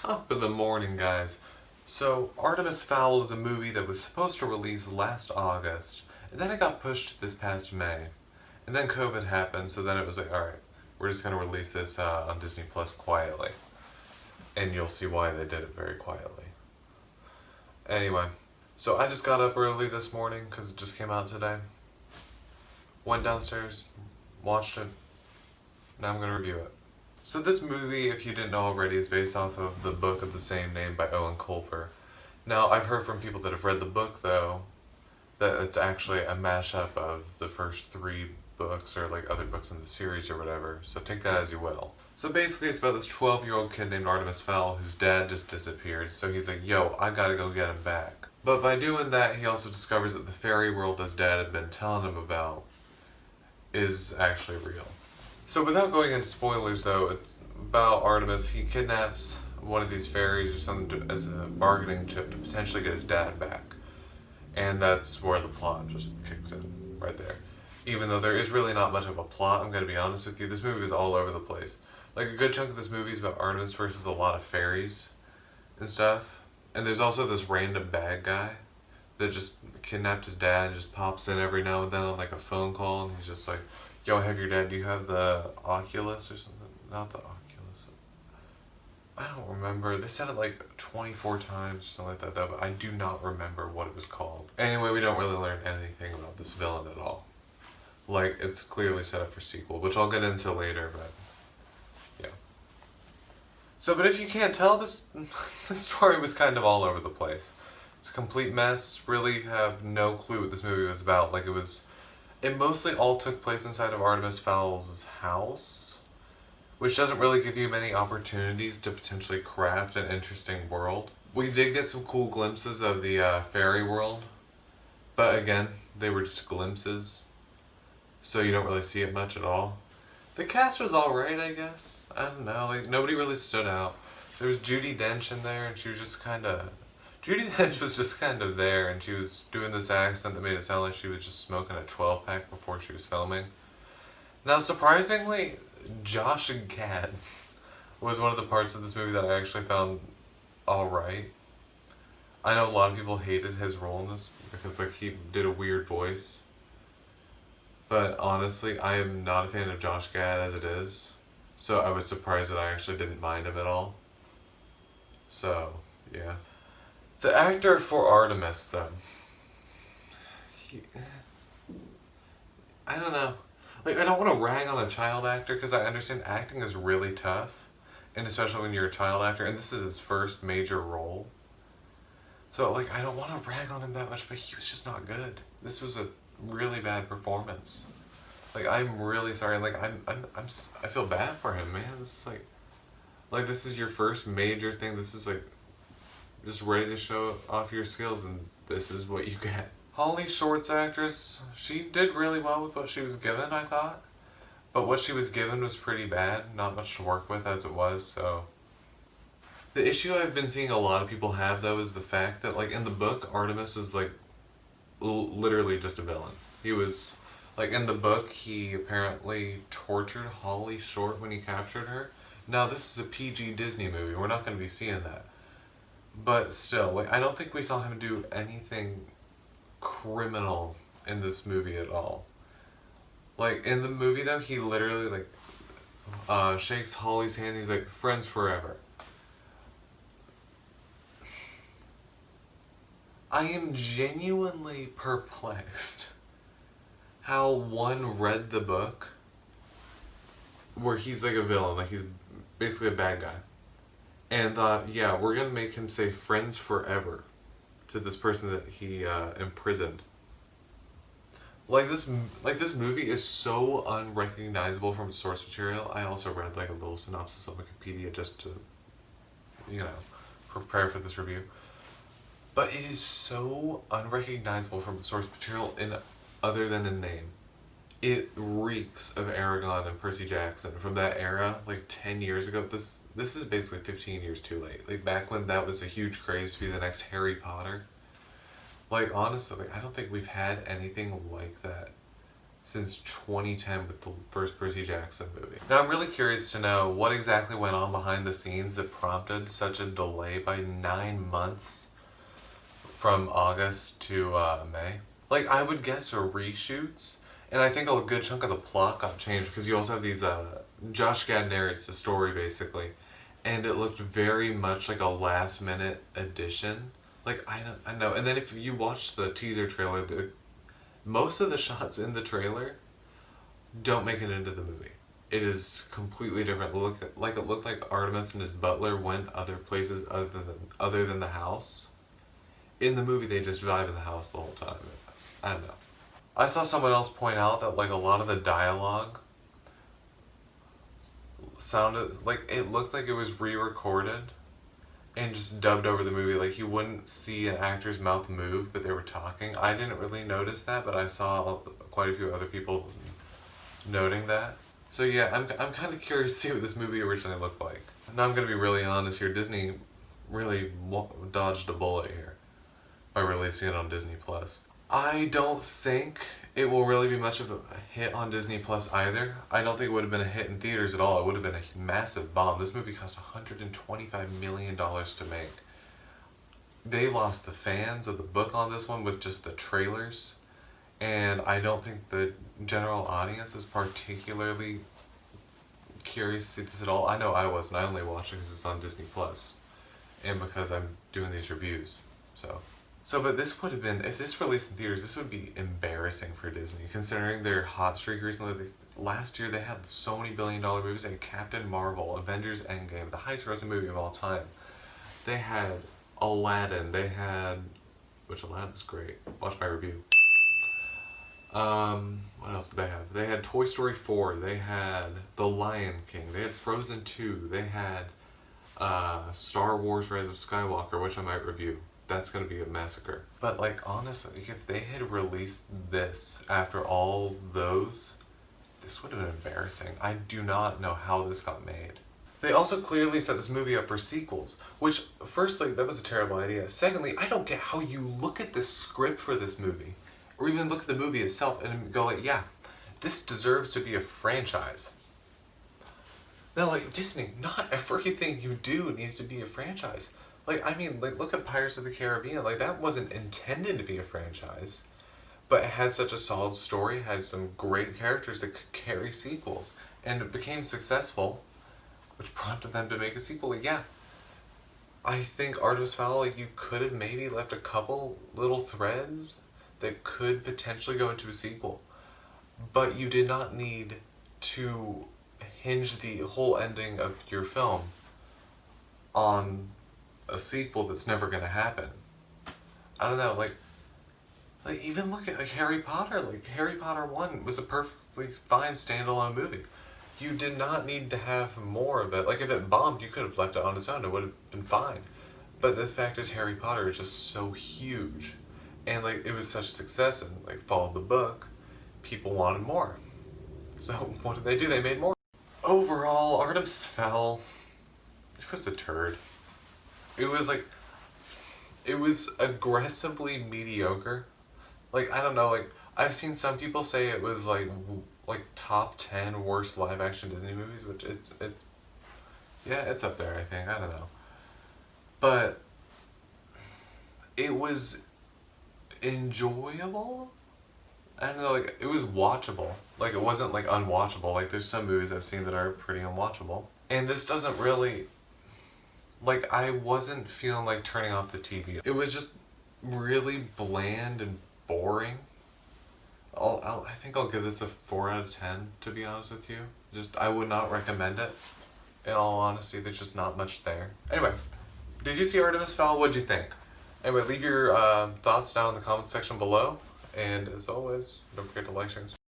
Top of the morning, guys. So, Artemis Fowl is a movie that was supposed to release last August, and then it got pushed this past May. And then COVID happened, so then it was like, alright, we're just gonna release this on Disney Plus quietly. And you'll see why they did it very quietly. Anyway, so I just got up early this morning, because it just came out today. Went downstairs, watched it, now I'm gonna review it. So this movie, if you didn't know already, is based off of the book of the same name by Owen Colfer. Now, I've heard from people that have read the book, though, that it's actually a mashup of the first 3 books, or like other books in the series or whatever, so take that as you will. So basically it's about this 12-year-old kid named Artemis Fowl whose dad just disappeared, so he's like, yo, I gotta go get him back. But by doing that, he also discovers that the fairy world his dad had been telling him about is actually real. So without going into spoilers though, it's about Artemis. He kidnaps one of these fairies or something as a bargaining chip to potentially get his dad back. And that's where the plot just kicks in, right there. Even though there is really not much of a plot, I'm gonna be honest with you, this movie is all over the place. Like a good chunk of this movie is about Artemis versus a lot of fairies and stuff. And there's also this random bad guy that just kidnapped his dad and just pops in every now and then on like a phone call, and he's just like, yo, I have your dad, do you have the Oculus or something? Not the Oculus. I don't remember. They said it like 24 times or something like that, though, but I do not remember what it was called. Anyway, we don't really learn anything about this villain at all. Like, it's clearly set up for sequel, which I'll get into later, but yeah. So, but if you can't tell, this story was kind of all over the place. It's a complete mess. Really have no clue what this movie was about. Like, it mostly all took place inside of Artemis Fowl's house, which doesn't really give you many opportunities to potentially craft an interesting world. We did get some cool glimpses of the fairy world, but again, they were just glimpses, so you don't really see it much at all. The cast was alright, I guess. I don't know, like, nobody really stood out. There was Judi Dench in there, and she was just Judi Dench was just kind of there, and she was doing this accent that made it sound like she was just smoking a 12-pack before she was filming. Now, surprisingly, Josh Gad was one of the parts of this movie that I actually found alright. I know a lot of people hated his role in this because like he did a weird voice. But honestly, I am not a fan of Josh Gad as it is, so I was surprised that I actually didn't mind him at all. So, yeah. The actor for Artemis, though, I don't know. Like, I don't want to rag on a child actor because I understand acting is really tough, and especially when you're a child actor, and this is his first major role. So, like, I don't want to rag on him that much, but he was just not good. This was a really bad performance. Like, I'm really sorry. Like, I feel bad for him, man. This is like this is your first major thing. This is like just ready to show off your skills, and this is what you get. Holly Short's actress, she did really well with what she was given, I thought. But what she was given was pretty bad, not much to work with as it was, so. The issue I've been seeing a lot of people have, though, is the fact that, like, in the book, Artemis is, like, literally just a villain. He was, like, in the book, he apparently tortured Holly Short when he captured her. Now, this is a PG Disney movie, we're not going to be seeing that. But still, like, I don't think we saw him do anything criminal in this movie at all. Like, in the movie, though, he literally, like, shakes Holly's hand, he's like, friends forever. I am genuinely perplexed how one read the book where he's like a villain, like he's basically a bad guy, and thought, yeah, we're gonna make him say friends forever to this person that he imprisoned. Like this movie is so unrecognizable from source material. I also read like a little synopsis on Wikipedia just to, you know, prepare for this review. But it is so unrecognizable from the source material other than in name. It reeks of Aragon and Percy Jackson from that era, like 10 years ago. This is basically 15 years too late. Like back when that was a huge craze to be the next Harry Potter. Like honestly, like, I don't think we've had anything like that since 2010 with the first Percy Jackson movie. Now I'm really curious to know what exactly went on behind the scenes that prompted such a delay by 9 months from August to May. Like, I would guess reshoots, and I think a good chunk of the plot got changed because you also have these, Josh Gad narrates the story basically, and it looked very much like a last minute addition. Like, I know, and then if you watch the teaser trailer, most of the shots in the trailer don't make it into the movie. It is completely different. It looked like Artemis and his butler went other places other than the house. In the movie, they just drive in the house the whole time. I don't know. I saw someone else point out that like a lot of the dialogue sounded like it looked like it was re-recorded and just dubbed over the movie. Like, you wouldn't see an actor's mouth move, but they were talking. I didn't really notice that, but I saw quite a few other people noting that. So yeah, I'm kind of curious to see what this movie originally looked like. Now I'm gonna be really honest here. Disney really dodged a bullet here by releasing it on Disney Plus. I don't think it will really be much of a hit on Disney Plus either. I don't think it would have been a hit in theaters at all. It would have been a massive bomb. This movie cost $125 million to make. They lost the fans of the book on this one with just the trailers, and I don't think the general audience is particularly curious to see this at all. I know I wasn't. I only watched it because it was on Disney Plus, and because I'm doing these reviews. But this would have been, if this released in theaters, this would be embarrassing for Disney, considering their hot streak recently. Last year they had so many billion-dollar movies. They had Captain Marvel, Avengers Endgame, the highest-grossing movie of all time. They had Aladdin. Which Aladdin was great. Watch my review. What else did they have? They had Toy Story 4. They had The Lion King. They had Frozen 2. They had Star Wars Rise of Skywalker, which I might review. That's gonna be a massacre. But like, honestly, if they had released this after all those, this would have been embarrassing. I do not know how this got made. They also clearly set this movie up for sequels, which, firstly, that was a terrible idea. Secondly, I don't get how you look at the script for this movie, or even look at the movie itself and go like, yeah, this deserves to be a franchise. Now, like, Disney, not everything you do needs to be a franchise. Like, I mean, like, look at Pirates of the Caribbean. Like, that wasn't intended to be a franchise, but it had such a solid story, had some great characters that could carry sequels, and it became successful, which prompted them to make a sequel. Like, yeah, I think Artemis Fowl, like, you could have maybe left a couple little threads that could potentially go into a sequel, but you did not need to hinge the whole ending of your film on a sequel that's never gonna happen. I don't know, like even look at like Harry Potter. Like, Harry Potter 1 was a perfectly fine standalone movie. You did not need to have more of it. Like, if it bombed, you could have left it on its own. It would have been fine. But the fact is, Harry Potter is just so huge, and like, it was such a success and like followed the book. People wanted more. So what did they do? They made more. Overall, Artemis Fowl, it was a turd. It was aggressively mediocre. Like, I don't know, like, I've seen some people say it was like top 10 worst live action Disney movies, which it's up there, I think. I don't know. But it was enjoyable. I don't know, like, it was watchable. Like, it wasn't like unwatchable. Like, there's some movies I've seen that are pretty unwatchable. And this doesn't really, like, I wasn't feeling like turning off the TV. It was just really bland and boring. I think I'll give this a 4 out of 10, to be honest with you. I would not recommend it. In all honesty, there's just not much there. Anyway, did you see Artemis Fowl? What'd you think? Anyway, leave your thoughts down in the comments section below. And as always, don't forget to like, share, and subscribe.